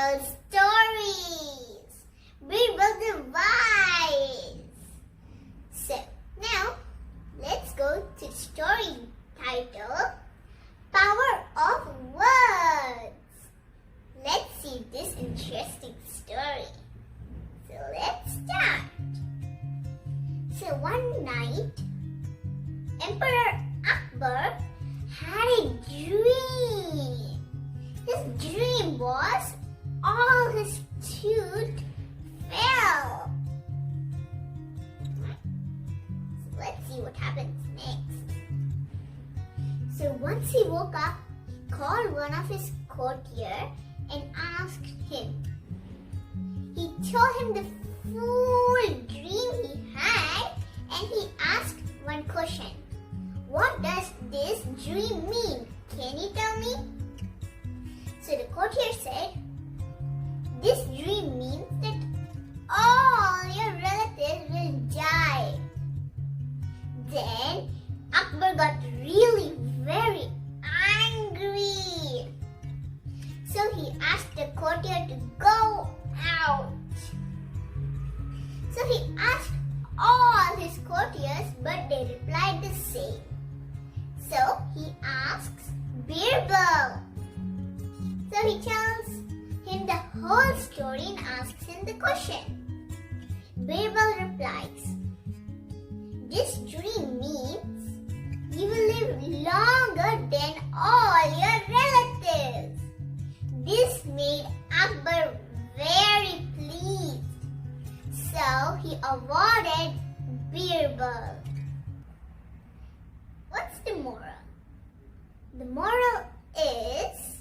Birbal stories. Birbal the wise. So now let's go to story title Power of Words. Let's see this interesting story. So let's start. So one night, Emperor Akbar had a dream. His dream was all his teeth fell. So let's see what happens next. So once he woke up, he called one of his courtiers and asked him. He told him the full dream he had and he asked one question. What does this dream mean? Can you tell me? So the courtier said, this dream means that all your relatives will die. Then Akbar got really very angry. So he asked the courtier to go out. So he asked all his courtiers, but they replied the same. So he asks Birbal. So he tells him the whole story and asks him the question. Birbal replies, this dream means you will live longer than all your relatives. This made Akbar very pleased. So he awarded Birbal. What's the moral? The moral is,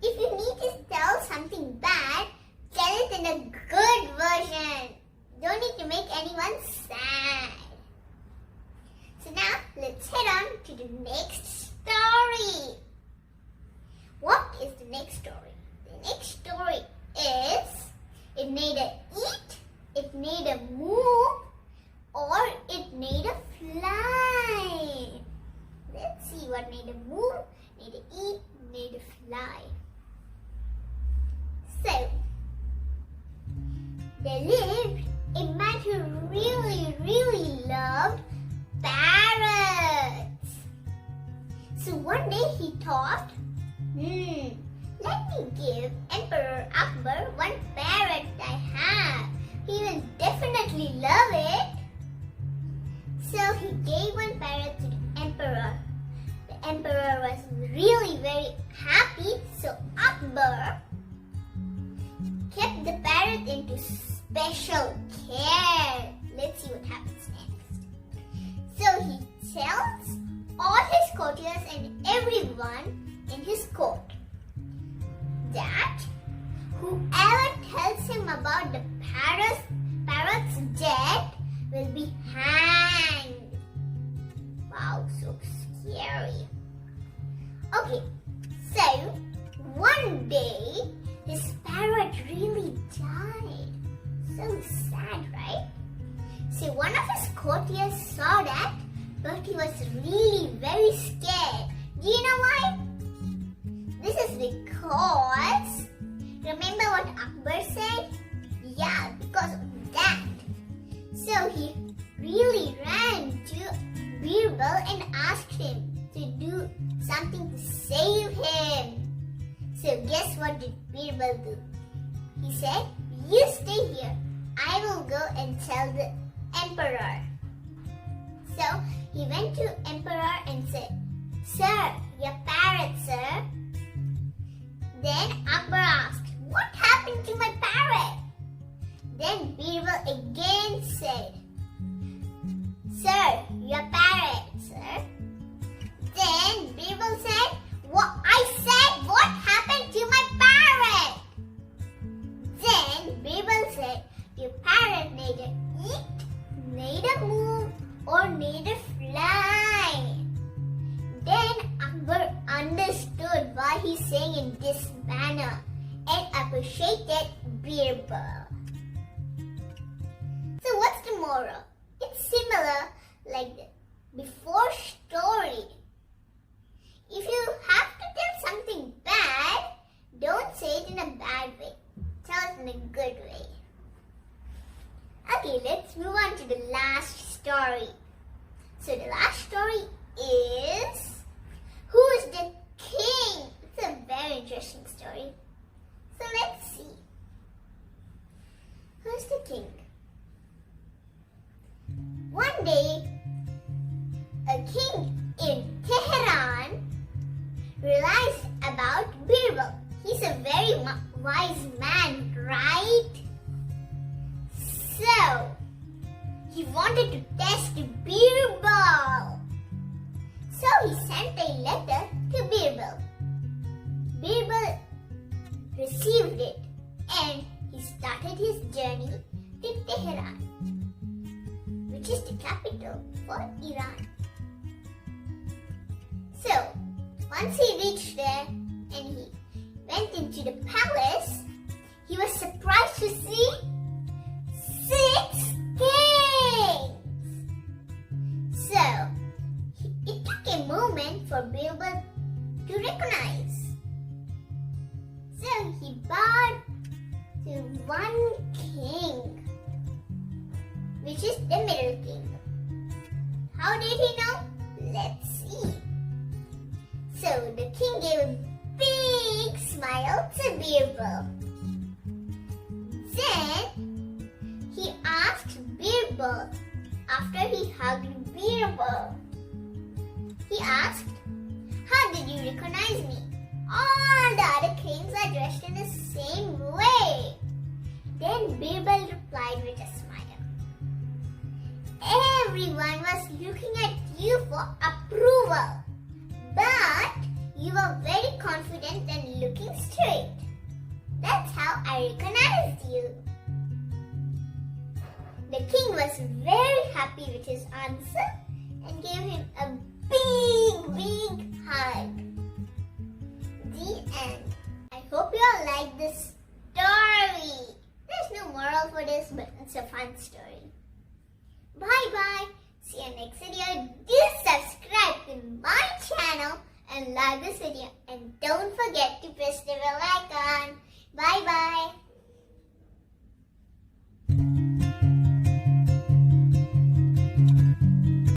if you need to tell something bad, tell it in a good version. Don't need to make anyone sad. So now let's head on to the next story. What is the next story? The next story is, it neither eat, it neither move, or it neither fly. Let's see what neither move, neither eat, neither fly. So, there lived a man who really loved parrots. So one day he thought, let me give Emperor Akbar one parrot I have. He will definitely love it. So he gave one parrot to the emperor. The emperor was really very happy, so Akbar kept the parrot into special care. Let's see what happens next. So he tells all his courtiers and everyone in his court that whoever tells him about the parrot's death will be hanged. Wow, so scary. Okay, so one day his parrot really died. So sad, right? So one of his courtiers saw that, but he was really very scared. Do you know why? This is because, remember what Akbar said? Yeah, because of that. So he really ran to Birbal and asked him to do something to save him. So guess what did Birbal do? He said, you stay here. I will go and tell the emperor. So he went to emperor and said, sir, your parrot, sir. Then Akbar asked, what happened to my parrot? Then Birbal again said, sir, your parrot, sir. Then Birbal said, what happened to my parrot? Then Birbal said, your parrot neither eat, neither move, or neither fly. Then Akbar understood why he's saying in this manner and appreciated Birbal. So what's the moral? It's similar like the before story. If you have to tell something bad, don't say it in a bad way. king in Tehran realized about Birbal. He's a very wise man, right? So, he wanted to test Birbal. So he sent a letter to Birbal. Birbal received it and he started his journey to Tehran, which is the capital for Iran. So, once he reached there and he went into the palace, he was surprised to see 6 kings. So, it took a moment for Birbal to recognize. So, he bowed to one king, which is the middle kingdom. How did he know? Let's see. So, the king gave a big smile to Birbal. Then, he asked Birbal, after he hugged Birbal, he asked, "How did you recognize me? All the other kings are dressed in the same way." Then Birbal replied with a smile, "Everyone was looking at you for approval, but you were very confident and looking straight. That's how I recognized you." The king was very happy with his answer and gave him a big hug. The end. I hope you all like this story. There's no moral for this, but it's a fun story. Bye. See you next video. Do subscribe to my channel and like this video. And don't forget to press the bell icon. Bye.